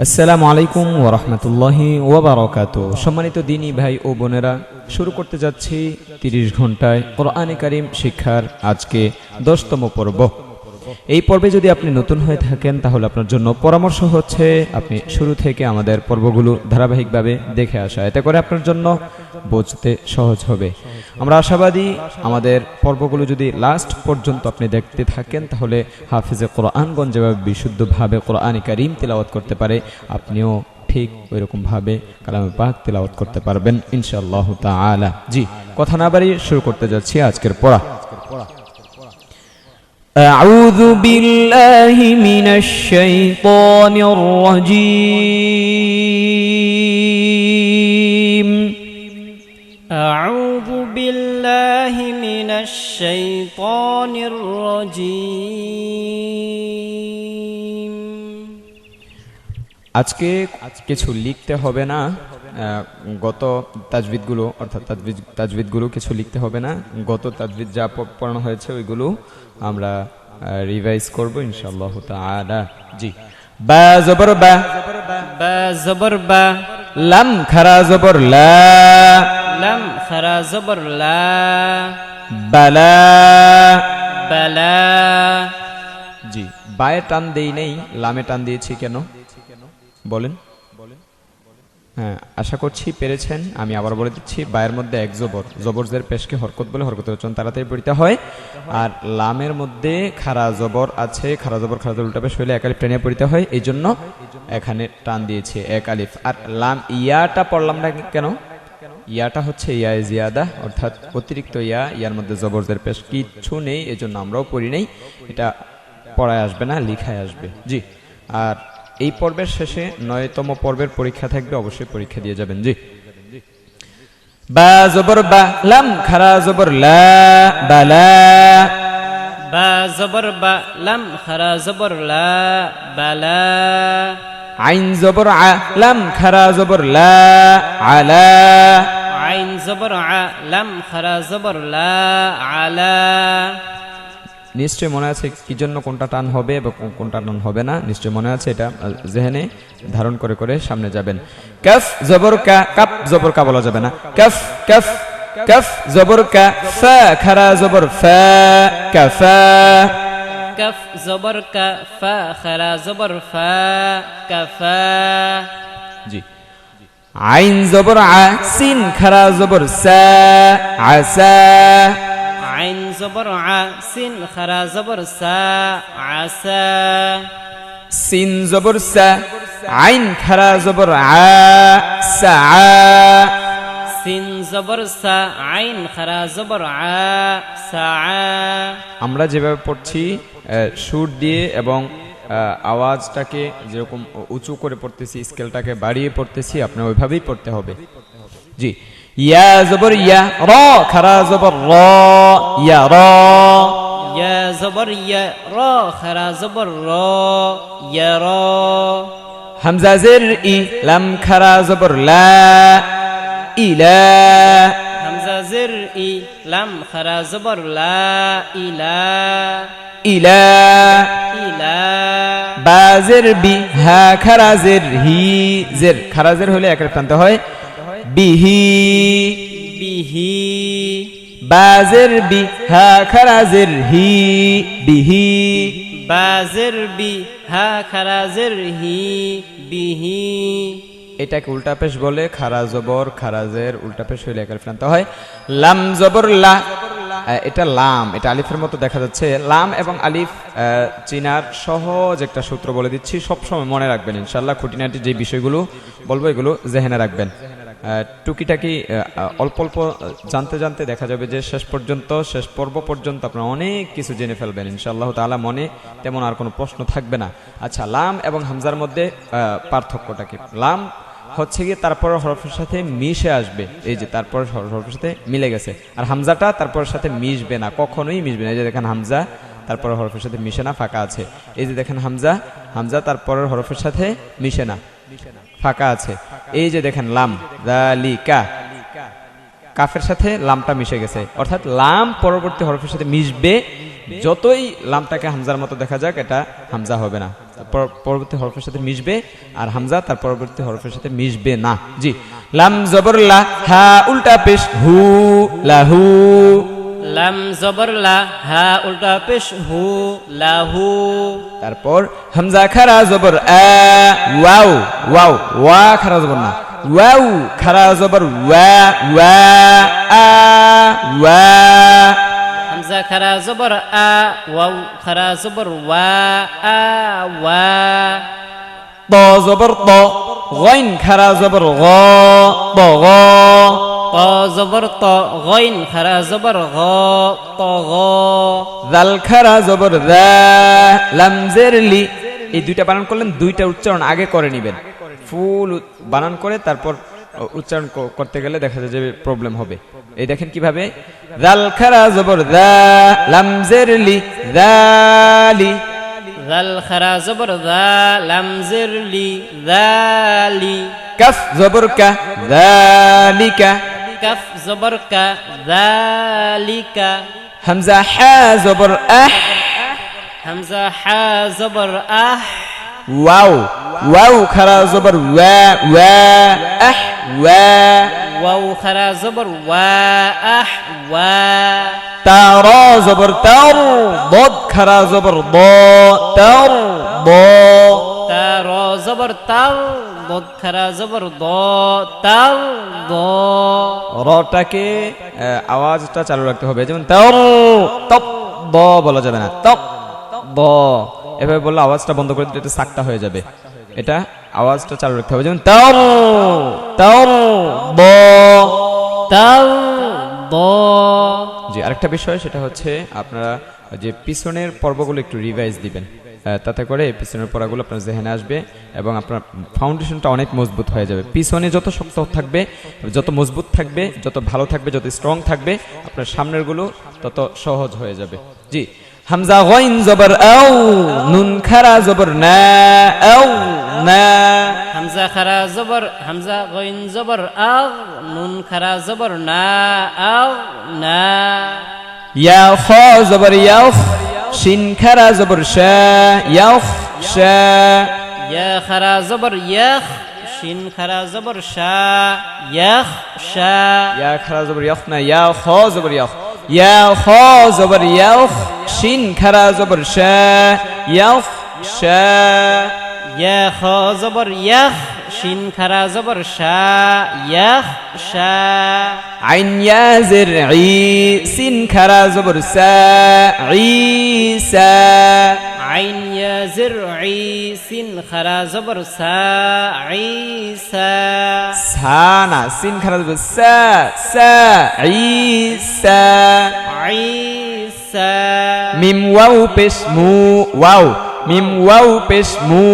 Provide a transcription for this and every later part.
আসসালামু আলাইকুম ওয়া রাহমাতুল্লাহি ওয়া বারাকাতুহু। সম্মানিত দিনী ভাই ও বোনেরা, শুরু করতে যাচ্ছি 30 ঘন্টায় কোরআনে কারীম শিক্ষার আজকে 10তম পর্ব। এই পর্বে যদি আপনি নতুন হয়ে থাকেন তাহলে আপনার জন্য পরামর্শ হচ্ছে আপনি শুরু থেকে আমাদের পর্বগুলো ধারাবাহিকভাবে দেখে আসা, এতে করে আপনার জন্য বুঝতে সহজ হবে। আমরা আশাবাদী আমাদের পর্বগুলো যদি লাস্ট পর্যন্ত আপনি দেখতে থাকেন তাহলে হাফেজে কোরআনগণ যেভাবে বিশুদ্ধভাবে কোরআনে কারীম তিলাওয়াত করতে পারে আপনিও ঠিক ওইরকম ভাবে কালামে পাক তিলাওয়াত করতে পারবেন ইনশাআল্লাহ তাআলা। জি, কথা না বাড়িয়ে শুরু করতে যাচ্ছি আজকের পড়া। أعوذ بالله من الشيطان الرجيم أعوذ بالله من الشيطان الرجيم আজকে কিছু লিখতে হবে না, গত তাজবিদগুলো অর্থাৎ তাজবিদগুলো কিছু লিখতে হবে না। গত তাজবিদ যা পড়ানো হয়েছে ওইগুলো আমরা রিভাইজ করব ইনশাআল্লাহ তাআলা। জি, বা জবর বা, বা জবর বা, লাম খারা জবর লা, লাম খারা জবর লা, বালা বালা। জি, বায়ে টান দেই নেই, লামে টান দিয়েছি কেন বলেন? হ্যাঁ, আশা করছি পেরেছেন। আমি আবার বলে দিচ্ছি, বায়ের মধ্যে এক জবর, জবরজের পেশকে হরকত বলে, হরকতের উচ্চারণ তাড়াতাড়ি পড়তে হয়। আর লামের মধ্যে খারা জবর আছে, খারা জবর উল্টা পেশ হইলে এক আলিফ টেনে পড়তে হয়, এই জন্য এখানে টান দিয়েছে এক আলিফ। আর লাম ইয়াটা পড়লাম না কেন? ইয়াটা হচ্ছে ইয়া জিয়াদা, অর্থাৎ অতিরিক্ত ইয়া, ইয়ার মধ্যে জবরজের পেশ কিচ্ছু নেই, এই জন্য আমরাও পড়ি নেই। এটা পড়ায় আসবে না, লিখায় আসবে। জি, আর এই পর্বের শেষে 9তম পর্বের পরীক্ষা থাকবে, অবশ্যই পরীক্ষা দিয়ে যাবেন। জি, বা জবর বা, লাম খারা জবর লা, বালা। বা জবর বা, লাম খারা জবর লা, বালা। আইন জবর আ, লাম খারা জবর লা, আলা। আইন জবর আ, লাম খারা জবর লা, আলা। নিশ্চয় মনে আছে কি জন্য কোনটা টান হবে এবং কোনটা টান হবে না, নিশ্চয় মনে আছে। এটা জেহেনে ধারণ করে করে সামনে যাবেন। কাফ জবর কা, কাপ জবর কা বলা যাবে না। কাফ কাফ কাফ জবর কা, ফা খারা জবর ফা, কাফা। কফ জবর কা, ফা খারা জবর ফা, কাফা। জি, আইন জবর আ, সিন খারা জবর সা, আসা। আইন জবর আ, সিন খারা জবর সা, আসা। সিন জবর সা, আইন খারা জবর আ, সা। সিন জবর সা, আইন খারা জবর আ, সা। আমরা যেভাবে পড়ছি সুর দিয়ে এবং আওয়াজটাকে যেরকম উঁচু করে পড়তেছি, স্কেলটাকে বাড়িয়ে পড়তেছি, আপনার ওইভাবেই পড়তে হবে। জি, ইয়া জবর ইয়া, র খারা জবর র, ইয়া র। ইয়া জবর ইয়া, র খারা জবর র, ইয়া র। হামজা জের ই, লাম খারা জবর লা, ইলা। হামজা জের ই, লাম খারা জবর লা, ইলা, ইলা। ইলা। বাজের বি, হা খারা জের হি, জের খারা জের হলে এক টানতে হয়, বিহি। বিহি। বাজের বি, হা খারা জের হি, বিহি। বাজের বি, হা খারা জের হি, বিহি। এটাকে উল্টা পেশ বলে, খারা জবর খারাজের উল্টা পেশ হইলে এক আলিফ টানতে হয়। লাম জবর লা, এটা লাম, এটা আলিফের মতো দেখা যাচ্ছে। লাম এবং আলিফ চিনার সহজ একটা সূত্র বলে দিচ্ছি, সবসময় মনে রাখবেন ইনশাআল্লাহ। খুঁটিনাটি যে বিষয়গুলো বলবো এগুলো জেহেনে রাখবেন। টুকিটাকি অল্প অল্প জানতে জানতে দেখা যাবে যে শেষ পর্ব পর্যন্ত আপনারা অনেক কিছু জেনে ফেলবেন ইনশাআল্লাহ তাআলা। মনে তেমন আর কোনো প্রশ্ন থাকবে না। আচ্ছা, লাম এবং হামজার মধ্যে পার্থক্যটা কি? লাম হচ্ছে গিয়ে তারপর হরফের সাথে মিশে আসবে, এই যে তারপর হরফের সাথে মিলে গেছে। আর হামজাটা তারপরের সাথে মিশবে না, কখনোই মিশবে না। এই যে দেখেন হামজা তারপর হরফের সাথে মিশে না, ফাঁকা আছে। এই যে দেখেন হামজা, হামজা তারপরের হরফের সাথে মিশে না, ফাঁকা আছে। এই যে দেখেন লাম, যালিকা, কাফের সাথে লামটা মিশে গেছে, অর্থাৎ লাম পরবর্তী হরফের সাথে মিশবে। যতই লামটাকে হামজার মতো দেখা যাক, এটা হামজা হবে না। পরবর্তী হরফের সাথে মিশবে, আর হামজা তার পরবর্তী হরফের সাথে মিশবে না। জি, লাম জবর লা, হা উল্টা পেশ হু, লাহু। লাম জবর লা, হা উল্টা পেশ হু, লাহু। তারপর হামজা খারা জবর আ, ওয়াও ওয়াও, ওয়া খারা জবর না, ওয়াও খারা জবর ওয়া, ওয়া আ, ওয়া। হামজা খারা জবর আ, ওয়াও খারা জবর ওয়া, আ ওয়া। ত জবর ত, গাইন খারা জবর গ, ত গ। ত জবর ত, গাইন খারা জবর গ, ত গ। জাল খারা জবর দা, লাম জের লি। এই দুইটা বানান করলেন, দুইটা উচ্চারণ আগে করে নেবেন, ফুল বানান করে তারপর উচ্চারণ করতে গেলে দেখা যায় যে প্রবলেম হবে। এই দেখেন কিভাবে, জাল খারা জবর দা, লাম জের লি, দালি। জাল খারা জবর দা, লাম জের লি, দালি। কাফ জবর কা, দালিকা। কাফ জবর কা, দালিকা। হামজা হা জবর আহ, হামজা হা জবর আহ। ওয়াও ওয়াও খারা জবর ওয়া, ওয়া আহ, ওয়া। ওয়াও খারা জবর ওয়া, আহ ওয়া। তা র জবর তার, দদ খারা জবর দ, তার দ। তা র জবর তাও, দদ খারা জবর দ, তাও দ। রটাকে আওয়াজটা চালু রাখতে হবে, যেমন তার, তপ দ বলা যাবে না, তপ দ। এভাবে বললে আওয়াজটা বন্ধ করে দিলে এটা সাকটা হয়ে যাবে। এটা আওয়াজটা চালু রাখতে হবে, যেমন তার, তার দ, তাও দ। জি, আরেকটা বিষয় সেটা হচ্ছে আপনারা যে পিছনের পর্বগুলো একটু রিভাইজ দিবেন, তাতে করে পিছনের পড়াগুলো আপনার জেহেনে আসবে এবং আপনার ফাউন্ডেশনটা অনেক মজবুত হয়ে যাবে। পিছনে যত শক্ত থাকবে, যত মজবুত থাকবে, যত ভালো থাকবে, যত স্ট্রং থাকবে, আপনার সামনেরগুলো তত সহজ হয়ে যাবে। জি, হামজা গাইন জবর আও, নুন খারা জবর না, আও না। হামজা খারা জবর, হামজা গইন জবর আগ, নুন খারা জবর না, আগ না। ইয়া খ জবর ইয়াখ, শিন খারা জবর শা, ইয়াখ শা। ইয়া খারা জবর ইয়াখ, শিন খারা জবর শা, ইয়াখ শা। ইয়া খারা জবর ইয়াখ না, ইয়া খ জবর ইয়াখ, ইয়া খ জবর ইয়াখ, শিন খারা জবর শা, ইয়াখ শা। ইয়া খ জবর ইয়াখ, শিন খারা জবর শা, ইয়াখ শা। আইন ইয়া জের ই, সিন খারা জবর সা, ঈসা। আইন ইয়া জির ই, সিন খারা জবর সা, ঈসা। সা না, সিন খারা জবর সা, সা, ঈসা। ঈসা। মিম ওয়াও পেশ মু, ওয়াও মিম ওয়াও পেশ মু,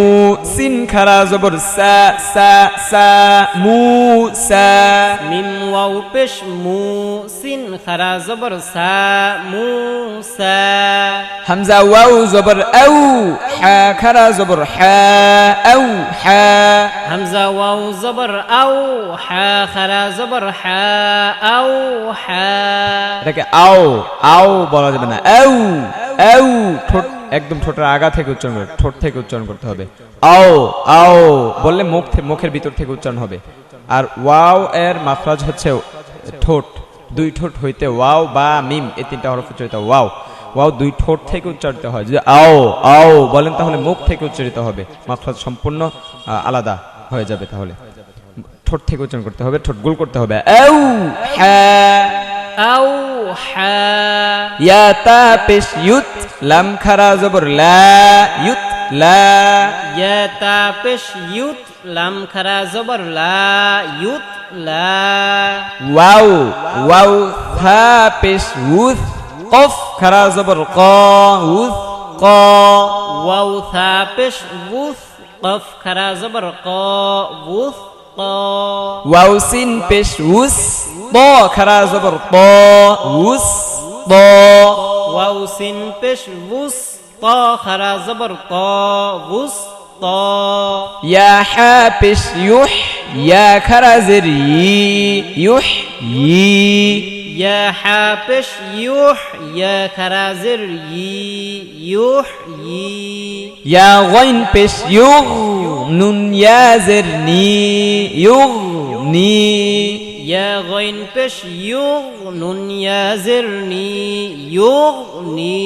সিন খারা জবর সা, সা, সা, মুসা। মিম ওয়াও পেশ মু, সিন খারা জবর সা, মুসা। হামজা ওয়াও জবর আউ, হা খারা জবর হা, আউ হা। হামজা ওয়াও জবর আও, হা খারা জবর হা, আও হা। এটাকে আও আও বলা যাবে না, আউ আউ। ঠোঁট একদম ঠোঁটের আগা থেকে উচ্চারণ করতে, ঠোঁট থেকে উচ্চারণ করতে হবে। আও আও বললে মুখের ভিতর থেকে উচ্চারণ হবে। আর ওয়াও এর মাখরাজ হচ্ছে ঠোঁট, দুই ঠোঁট হইতে ওয়াও বা মিম এই তিনটা হরফ উচ্চারিত। ওয়াও ওয়াও দুই ঠোঁট থেকে উচ্চারিত হয়। যদি আও আও বলেন তাহলে মুখ থেকে উচ্চারিত হবে, মাখরাজ সম্পূর্ণ আলাদা হয়ে যাবে। তাহলে ঠোঁট থেকে উচ্চারণ করতে হবে, ঠোঁট গোল করতে হবে। আউ হা, আও হা। ইয়া তা পেশ ইউত, লাম খারা জবর লা, ইউত লা। ইয়া তা পেশ ইউত, লাম খারা জবর লা, ইউত লা। ওয়াও ওয়াও থা পেশ উথ, কফ খারা জবর ক, উথ ক। ওয়াও থা পেশ উথ, কফ খারা জবর ক, উথ ক। ওয়াও সিন পেশ উস, ত খারা জবর ত, উস ত। ওয়াও সিন পেশ উস, ত খারা জবর ত, উস ত। ইয়া হা পেশ ইউহ, ইয়া খারা জের ই, ইউহ ই। ইয়া হা পেশ ইউহ ইয়া খারা জের ই ইউহ ই ইয়া গাইন পেশ ইউগ নুন ইয়া জের নি ইউগ নি ইয়া গাইন পেশ ইউগ নুন ইয়া জের নি ইউগ নি।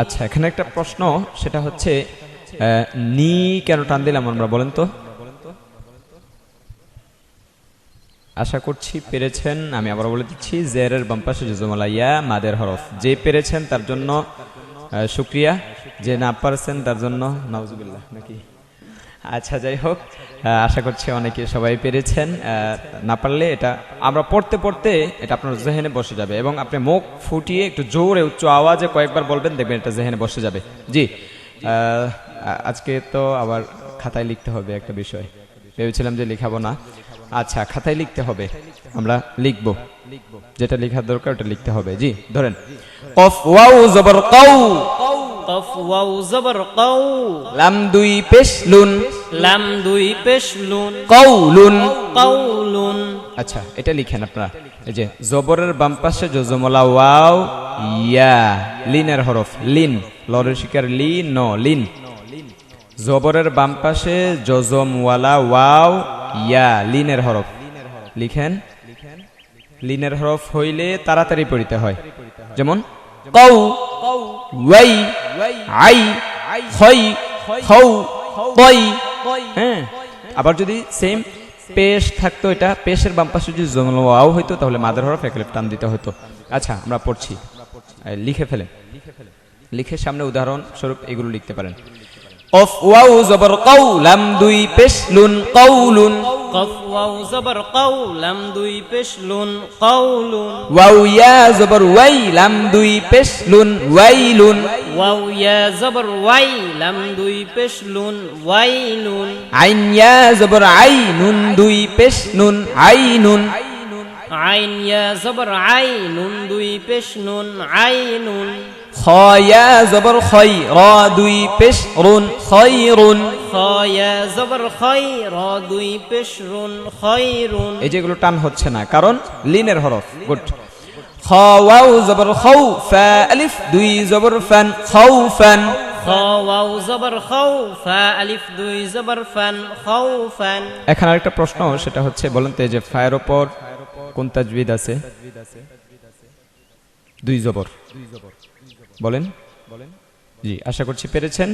আচ্ছা, এখানে একটা প্রশ্ন, সেটা হচ্ছে নি কেন টান দিলাম আমরা, বলেন তো? আশা করছি পেরেছেন। আমি আবার বলে দিচ্ছি, জেরের বাম পাশে জজমলা ইয়া মাদের হরফ। যে পেরেছেন তার জন্য শুক্রিয়া, যে না পারছেন তার জন্য নাউজুবিল্লাহ নাকি। আচ্ছা, যাই হোক, আশা করছি অনেকে সবাই পেরেছেন। না পারলে এটা আমরা পড়তে পড়তে এটা আপনার জেহেনে বসে যাবে, এবং আপনি মুখ ফুটিয়ে একটু জোরে উচ্চ আওয়াজে কয়েকবার বলবেন, দেখবেন এটা জেহেনে বসে যাবে। জি, আজকে তো আবার খাতায় লিখতে হবে একটা বিষয়, ভেবেছিলাম যে লিখাবো না। আচ্ছা, খাতায় লিখতে হবে, আমরা লিখবো, যেটা লেখার দরকার ওটা লিখতে হবে। জি, ধরেন কফ ওয়াও জবর কও, কফ ওয়াও জবর কও, লাম দুই পেশ লুন, লাম দুই পেশ লুন, কওলুন। কওলুন। আচ্ছা, এটা লিখেন আপনারা। এই যে জবরের বাম পাশে জজমলা ওয়াও ইয়া, লিনের হরফ, লিন, লরের শিকার লি ন, লিন। জবরের বাম পাশে জজমওয়ালা ওয়াও ইয়া, লিনের হরফ লিখেন। লিনের হরফ হইলে তাড়াতাড়ি পড়িতে হয়, যেমন কও, ওয়াই, আই, খই, খৌ, কই। হ্যাঁ, আবার যদি সেম পেশ থাকতো, এটা পেশের বাম পাশে যদি জজমওয়ালা ওয়াও হইতো, তাহলে মাদের হরফ এক টান দিতে হতো। আচ্ছা, আমরা পড়ছি, লিখে ফেলেন। লিখে সামনে উদাহরণ স্বরূপ এগুলো লিখতে পারেন। কফ ওয়াও জবর কও, লাম দুই পেশ লুন, কওলুন। কফ ওয়াও জবর কও, লাম দুই পেশ লুন, কওলুন। ওয়াও ইয়া জবর ওয়াই, লাম দুই পেশ লুন, ওয়াইলুন। ওয়াও ইয়া জবর ওয়াই, লাম দুই পেশ লুন, ওয়াইলুন। আইন ইয়া জবর আই, নুন দুই পেশ নুন, আইনুন। আইন ইয়া জবর আই, নুন দুই পেশ নুন, আইনুন। খ ইয়া জবর খই, র দুই পেশ রুন, খইরুন। খ ইয়া জবর খই, র দুই পেশ রুন, খইরুন। এই যেগুলো টান হচ্ছে না, কারণ লিনের হরফ। গুড। খ ওয়াও জবর খৌ, ফা আলিফ দুই জবর ফান, খাউফান। খ ওয়াও জবর খৌ, ফা আলিফ দুই জবর ফান, খাউফান। এখানে আরেকটা প্রশ্ন, সেটা হচ্ছে বলেন তো, এই যে ফায়ের ওপর কোন তাজবিদ আছে? দুই জবর, বলেন। জি, আশা করছি পেরেছেন,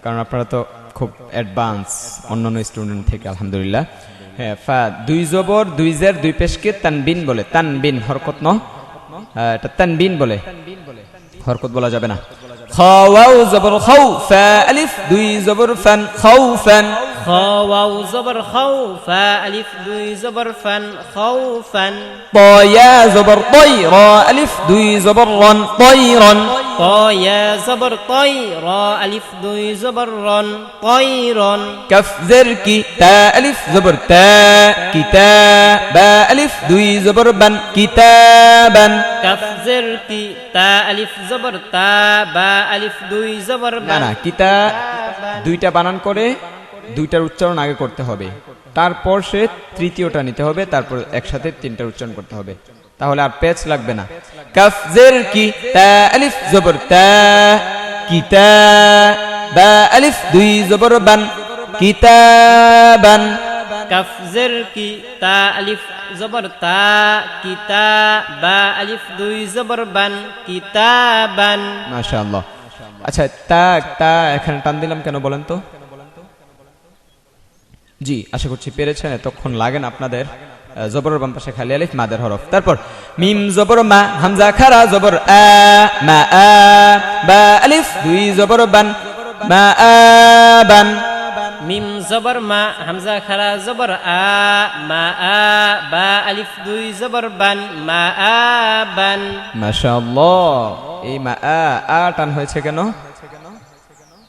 কারণ আপনারা তো খুব অ্যাডভান্স অন্যান্য স্টুডেন্ট থেকে, আলহামদুলিল্লাহ। হ্যাঁ, ফা দুই জবর দুই জের দুই পেশকে তানবিন বলে, তানবিন হরকত ন, এটা তানবিন বলে, হরকত বলা যাবে না। খ ওয়াও জবর খৌ, ফা আলিফ দুই জবর ফান, খাউফান। খ ওয়াও জবর খৌ, ফা আলিফ দুই জবর ফান, খাউফান। ত ইয়া জবর তই, র আলিফ দুই জবর রন, তয়রন। ত ইয়া জবর তই, র আলিফ দুই জবর রন, তয়রন। কফ জের কি, তা আলিফ জবর তা, কিতা, বা আলিফ দুই জবর বান, কিতাবান। কাফ জের কি, তা আলিফ জবর তা, বা আলিফ দুই জবর না বান। না, কিতা দুইটা বানান করে দুইটার উচ্চারণ আগে করতে হবে, তারপর সে তৃতীয়টা নিতে হবে, তারপর একসাথে তিনটার উচ্চারণ করতে হবে, তাহলে আর পেচ লাগবে না। কাফ জের কি, তা আলিফ জবর তা, কিতা, বা আলিফ দুই জবর বান, কিতাবান। কাফ জের কি, তা আলিফ জবর তা, কিতা, বা আলিফ দুই জবর বান, কিতাবান। মাশাআল্লাহ। আচ্ছা, তা এখানে টান দিলাম কেন বলেন তো? জি, আশা করছি পেরেছেন। এতক্ষণ লাগেন আপনাদের। জবরের বাম পাশে খালি আলিফ, মাদের হরফ। তারপর মিম জবর মা, হামজা খারা জবর আ, মা আ, বা আলিফ দুই জবর বান, মা আবান। মিম জবর মা, হামজা খারা জবর আ, মা আ, বা আলিফ দুই জবর বান, মা আবান। মাশাআল্লাহ। এই মা আ টান হয়েছে কেন?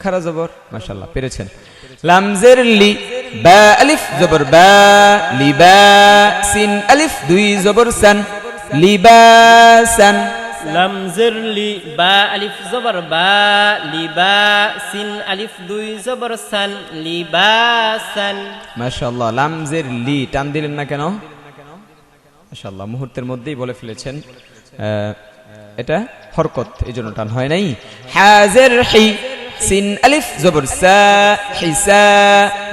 খারা জবর। মাশাআল্লাহ, পেরেছেন। লাম জের লি, বা আলিফ জবর বা, লিবা, সিন আলিফ দুই জবর সান, লিবাসান। লাম জের লি, বা আলিফ জবর বা, লিবা, সিন আলিফ দুই জবর সান, লিবাসান। মাশাআল্লাহ। লাম জের লি টান দিলেন না কেন? মাশাআল্লাহ, মুহূর্তের মধ্যেই বলে ফেলেছেন। এটা হরকত, এই জন্য টান হয় নাই। হাজের হি, সিন আলিফ জবর সা, হিসা,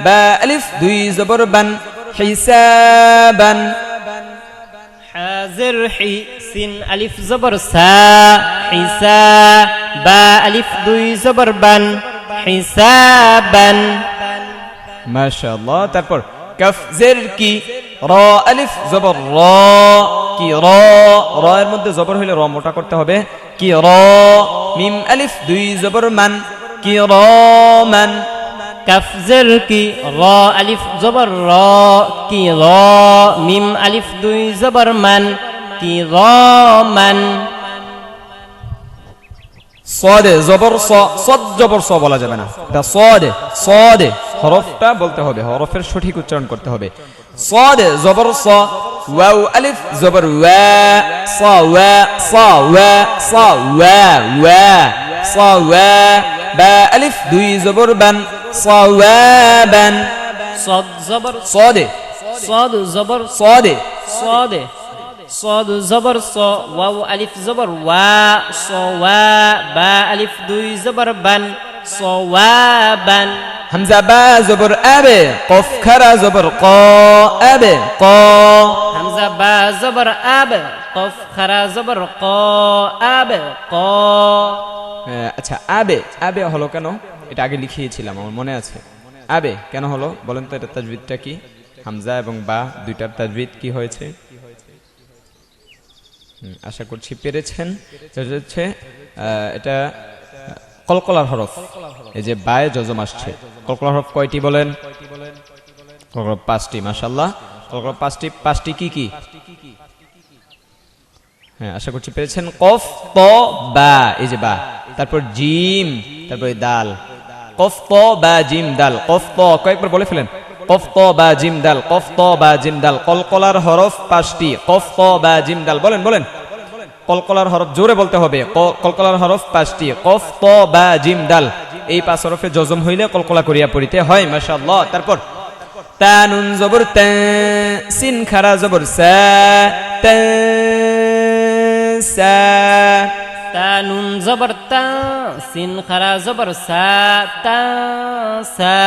বা আলিফ দুই জবর বান, হিসাবান। হাজের হি, সিন আলিফ জবর সা, হিসা, বা আলিফ দুই জবর বান, হিসাবান। মাশাআল্লাহ। তারপর কাফ জের কি, র আলিফ জবর র, কি র, র এর মধ্যে জবর হইলে র মোটা করতে হবে, কি র। মিম আলিফ দুই জবর মান, কি র মান। কাফ জের কি, র আলিফ জবর র, কি র। মিম আলিফ দুই জবর মান, কি র মান। সদে জবর স, সদ জবর স বলা যাবে না, এটা সদে, সদে হরফটা বলতে হবে, হরফের সঠিক উচ্চারণ করতে হবে। সদে জবর স, ওয়াও আলিফ জবর ওয়া, সা ওয়া, সা ওয়া, সা ওয়া, ওয়া, সা ওয়া। বা আলিফ দুই জবর বান, সাওয়াবান। সদ জবর সদে, সদ জবর সদে, সদে, সদ জবর স, ওয়াও আলিফ জবর ওয়া, সওয়া, বা আলিফ দুই জবর বান, সওয়াবান। হামজা বা জবর আবে, কফ খারা জবর ক, আবে ক। হামজা বা জবর আব, কফ খারা জবর ক, আব ক। আচ্ছা, আবে, আবে হলো কেন? এটা আগে লিখিয়েছিলাম, আমার মনে আছে। আবে কেন হলো বলেন তো? এটা তাজবিদটা কি? হামজা এবং বা দুইটার তাজবিদ কি হয়েছে? আশা করছি পেরেছেন। এটা হচ্ছে এটা কলকলার হরফ। এই যে বায়ে জজম আসছে, কলকলার হরফ কয়টি বলেন? কলকলার 5টি। মাশাআল্লাহ, কলকলার 5টি। 5টি কি কি? হ্যাঁ, আশা করছি পেরেছেন। কফ, ত, বা, এই যে বা, তারপর জিম, তারপরে দাল। কফ, ত, বা, জিম, দাল। কফ, ত কয়েকবার বলে ফেলেন। কফ, ত, বা, জিম, দাল। কফ, ত, বা, জিম, দাল। কলকলার হরফ 5টি। কফ, ত, বা, জিম, দাল। বলেন বলেন, কলকলার হরফ জোরে বলতে হবে। কলকলার হরফ 5টি। কফ, ত, বা, জিম, দাল। এই 5 হরফে জজম হইলে কলকলা করিয়া পড়িতে হয়। মাশাআল্লাহ। তারপর তা নুন জবর তা, সিন খারা জবর সা, তা, সা। তা নুন জবর তা, সিন খারা জবর সা, তা, সা।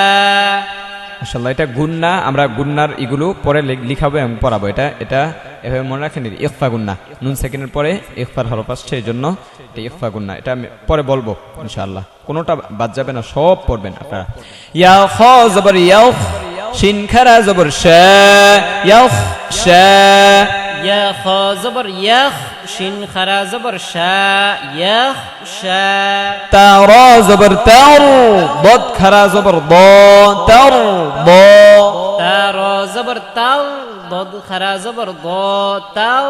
মাশাআল্লাহ, এটা গুন্না। আমরা গুন্নার এগুলো পরে লিখাবো এবং পড়াবো। এটা এটা এভাবে মনে রাখেন, ইখফা গুন্না। নুন সেকেন্ডের পরে ইখফার হরফ আসছে, এই জন্য এটা ইখফা গুন্না। এটা আমি পরে বলবো ইনশাআল্লাহ, কোনোটা বাদ যাবে না, সব পড়বেন আপনারা। ইয়া খ জবর ইয়াউ, শিন খারা জবর শা, ইয়াউ শা। ইয়া খ জবর ইয়াখ, শিন খারা জবর শা, ইয়াখ শা। তা র জবর তার, দদ খারা জবর দ, তার দ। তা র জবর তাও, দদ খারা জবর দ, তাও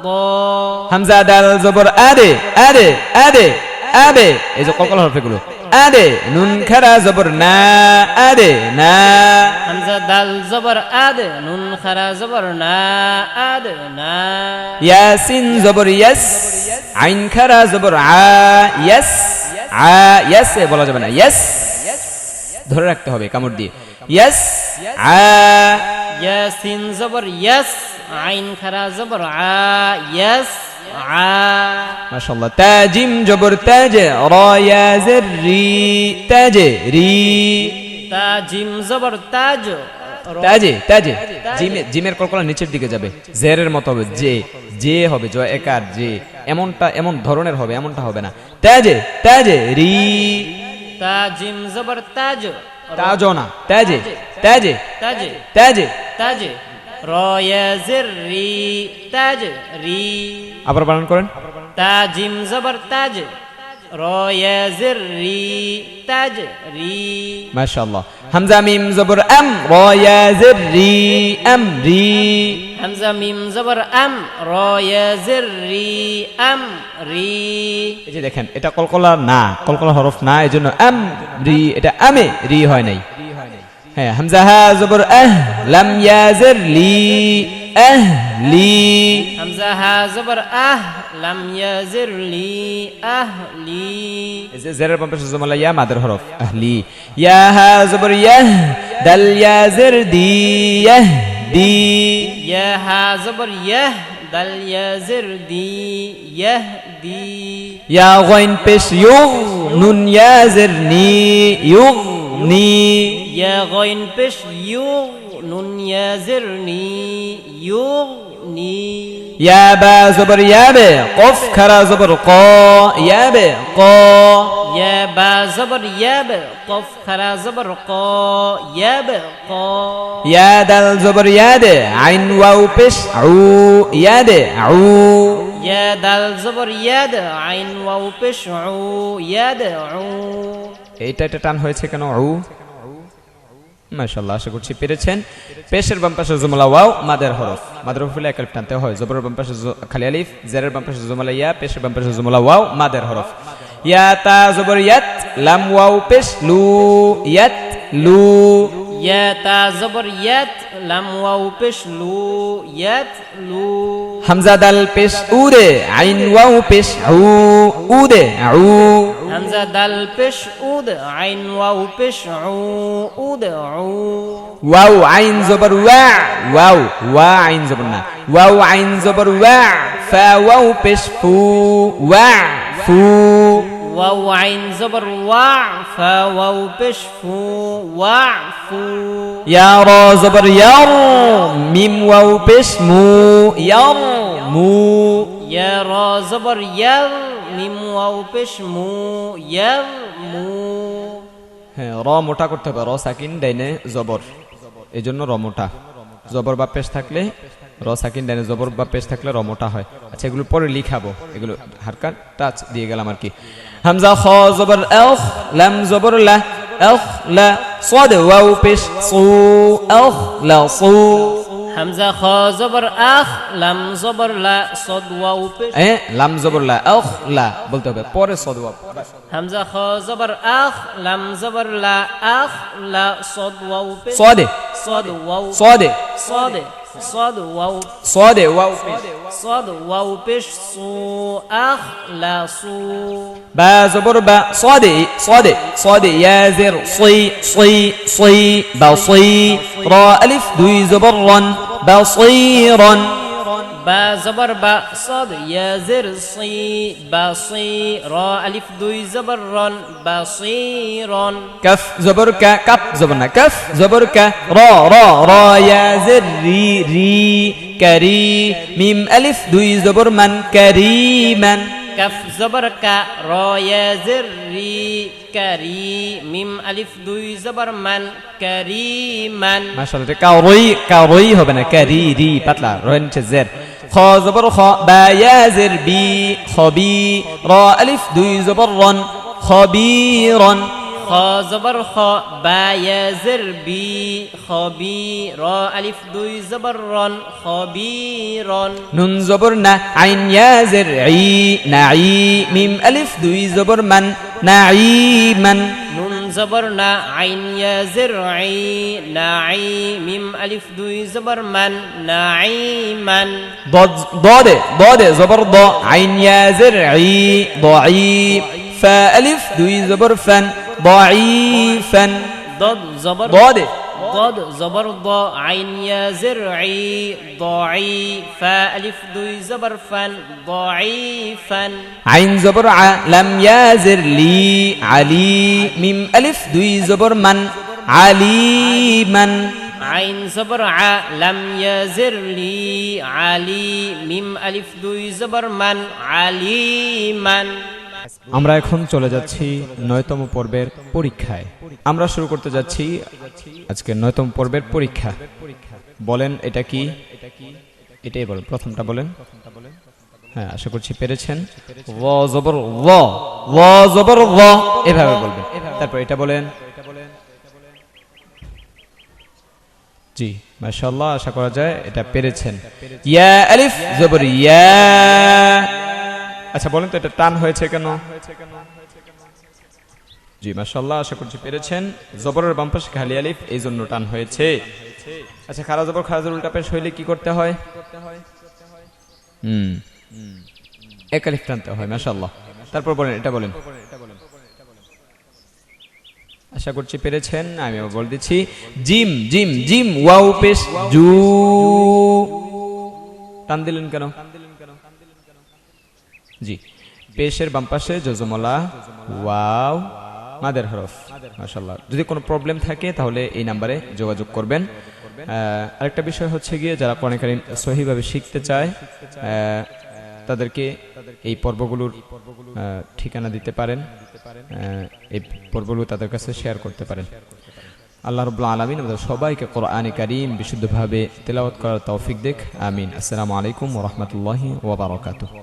দ। হামজা দাল জবর আদে, আদে, আদে, আদে। এই যে কলকলা হরফ এগুলো। আদে নুন খারা জবর না, আদে না। হামজা দাল জবর আদ, নুন খারা জবর না, আদ না। ইয়াসিন জবর ইয়াস, আইন খারা জবর আ, ইয়াস, আ। ইয়াস এ বলা যাবে না, ইয়াস ধরে রাখতে হবে কামড় দিয়ে। ইয়াস, আ। ইয়াসিন জবর ইয়াস, আইন খারা জবর আ, ইয়াস, আ। মাশাআল্লাহ। তাজিম জবর তাজে, র ইয়া জের রি, তাজে রি। তা জিম জবর তাজ, তাজে, তাজে। জিমের কলকলা নিচের দিকে যাবে, জেরের মতো হবে, জে, জে হবে, জয় একার জে। এমনটা এমন ধরনের হবে, এমনটা হবে না। তাজে, তাজে রি। তা জিম জবর তাজ, তাজো না, তাজে, তাজে, তাজে, তাজে। তাজে। র ইয়া জের রি, তাজ রি। আবার বানান করেন। তা জিম জবর তাজ, র ইয়া জের রি, তাজ রি। মাশাআল্লাহ। হামজা মিম জবর আম, র ইয়া জের রি, আম রি। হামজা মিম জবর আম, র ইয়া জের রি, আম রি। এই যে দেখেন, এটা কলকলা না, কলকলা হরফ না, এজন্য আম রি, এটা আমে রি হয় নাই। হ্যাঁ, হামজা হা জবর আহ, লাম ইয়া জের লি, আহলি। হামজা হা জবর আহ, লাম ইয়া জের লি, আহলি। এই যে জেরের বাম পাশে জমলা ইয়া মাদের হরফ, আহলি। ইয়া হা জবর ইয়াহ, দাল ইয়া জের দি, দি ইয়া হা জবর ইয়াহ দাল ইয়া জের দি ইয়াহ দি ইয়া গাইন পেশ ইউ নুন ইয়া জের নি ইউগ নি ইয়া গাইন পেশ ইউ নুন ইয়া জের নি ইউগ নি ইয়া বা জবর ইয়া বে কফ খারা জবর ক ইয়া বে ক ইয়া বা জবর ইয়া বে কফ খারা জবর ক ইয়া বে ক ইয়া দাল জবর ইয়া দে আইন ওয়াও পেশ আউ ইয়া দে আউ ইয়া দাল জবর ইয়াদ আইন ওয়াও পেশ উ ইয়াদ উ এইটা এটা টান হয়েছে কেন আউ মাশাআল্লাহ আশা করছি পেরেছেন পেশের বাম পাশে জুমলা ওয়াও মাদের হরফ মাদের হরফ হলে এক আলিফ টানতে হয় জবরের বাম পাশে খালি আলিফ জেরের বাম পাশে জুমলা ইয়া পেশের বাম পাশে জুমলা ওয়াও মাদের হরফ ইয়া তা জবর ইয়াত লাম ওয়াও পেশ লু ইয়াত লু ইয়া তা জবর ইয়াত লাম ওয়াও পেশ লু ইয়াত লু হামজা দাল পেশ উ দে আইন ওয়াও পেশ আউ উ দে আউ হামজা দাল পেশ উদ আইন ওয়াও পেশ উ উদ উ ওয়াও আইন জবর ওয়া ওয়াও ওয়া আইন জবর না ওয়াও আইন জবর ওয়া ফা ওয়াও পেশ ফু ওয়া ফু ওয়াও আইন জবর ওয়া ফা ওয়াও পেশ ফু ওয়া ফু ইয়া রা জবর ইয়ার মিম ওয়াও পেশ মু ইয়ার মু ইয়া রা জবর ইয়ার মিম ওয়াও পেশ মু ইয়ার মু হ্যাঁ র মোটা করতে হবে র সাকিন ডাইনে জবর এজন্য র মোটা জবর বা পেশ থাকলে র সাকিন ডাইনে জবর বা পেশ থাকলে র মোটা হয় আচ্ছা এগুলো পরে লিখাবো এগুলো হালকা টাচ দিয়ে গেলাম আর কি হামজা খ জবর আখ লাম জবর লা আখ লা صاد ওয়াও পেশ সু আখ লা সু হামজা খ জবর আখ লাম জবর লা সদ ওয়াও পেশ লাম জবর লা আখ লা বলতে হবে পরে সদ ওয়াও হামজা খ জবর আখ লাম জবর লা আখ লা সদ ওয়াও পেশ صاد সদ ওয়াও صاد صاد صاد واو صاد ওয়াও পেশ صاد واو পেশ সু আখ লা সু با زبر با صاد صاد صاد يا زر صي صي صي بصي را ألف دوي زبر رن بصيرا با زبر با صاد يا زر صي بصي را ألف دوي زبر رن بصيرا كف زبر ك كف زبرنا كف زبر ك را يا زر ري ري كري ميم ألف دوي زبر من كريما كف زبر কা র ইয়া জের রি কারি মিম আলিফ দুই জবর মান কারিমান মাশাআল্লাহ এটা কারই হবে না কারি রি পাতলা রন জের খ জবর খ বা ইয়া জের বি খবি রা আলিফ দুই জবর রন খবিরন খ জবর খ বা ইয়া জের বি খবি র আলিফ দুই জবর রন খবিরন নুন জবর না আইন ইয়া জের ই নাঈ মিম আলিফ দুই জবর মান নাঈমান নুন জবর না আইন ইয়া জের ই নাঈ মিম আলিফ দুই জবর মান নাঈমান ضاد زبر ض عين يا زرعي ضعيف فا ألف دوي زبر فن ضعيفا ضاد زبر ضاد ضاد زبر ض عين يا زرعي ضعي فا ألف دوي زبر فن ضعيفا عين زبر ع لم يا زر لي علي ميم ألف دوي زبر من عليما عين زبر ع لم يزر لي علي ميم ألف دوي زبر من عليما আমরা এখন চলে যাচ্ছি 9তম পর্বের পরীক্ষায় আমরা শুরু করতে যাচ্ছি আজকে 9তম পর্বের পরীক্ষা বলেন এটা কি এটাই বলেন প্রথমটা বলেন হ্যাঁ আশা করছি পেরেছেন ওয়া জবর ওয়া জবর ওয়া এভাবে বলবেন তারপর এটা বলেন জি মাশাআল্লাহ আশা করা যায় এটা পেরেছেন ইয়া আলিফ জবর ইয়া আচ্ছা বলেন তো এটা টান হয়েছে কেন জি মাশাআল্লাহ আশা করছি পেরেছেন জবরের বাম পাশে খালি আলিফ এই জন্য টান হয়েছে আচ্ছা খারা জবর খারা জবর উল্টা পেশ হইলে কি করতে হয় এক আলিফ টানতে হয় মাশাআল্লাহ তারপর বলেন এটা বলেন আশা করছি পেরেছেন। আমি বলে দিচ্ছি জিম জিম জিম ওয়াও পেশ জু। টান দিলেন কেন? জি, পেশের বাম পাশে জজমলা ওয়াও মাদের হরফ। মাশাআল্লাহ। যদি কোনো প্রবলেম থাকে তাহলে এই নাম্বারে যোগাযোগ করবেন। আরেকটা বিষয় হচ্ছে গিয়ে যারা কোরআন কারীম সহিভাবে শিখতে চায় তাদেরকে এই পর্বগুলোর ঠিকানা দিতে পারেন, এই পর্বগুলো তাদের কাছে শেয়ার করতে পারেন। আল্লাহ রাব্বুল আলামিন আমাদের সবাইকে কোরআনে কারীম বিশুদ্ধভাবে তেলাওয়াত করার তৌফিক দেখ। আমিন। আসসালামু আলাইকুম ওয়া রাহমাতুল্লাহি ওয়া বারাকাতুহু।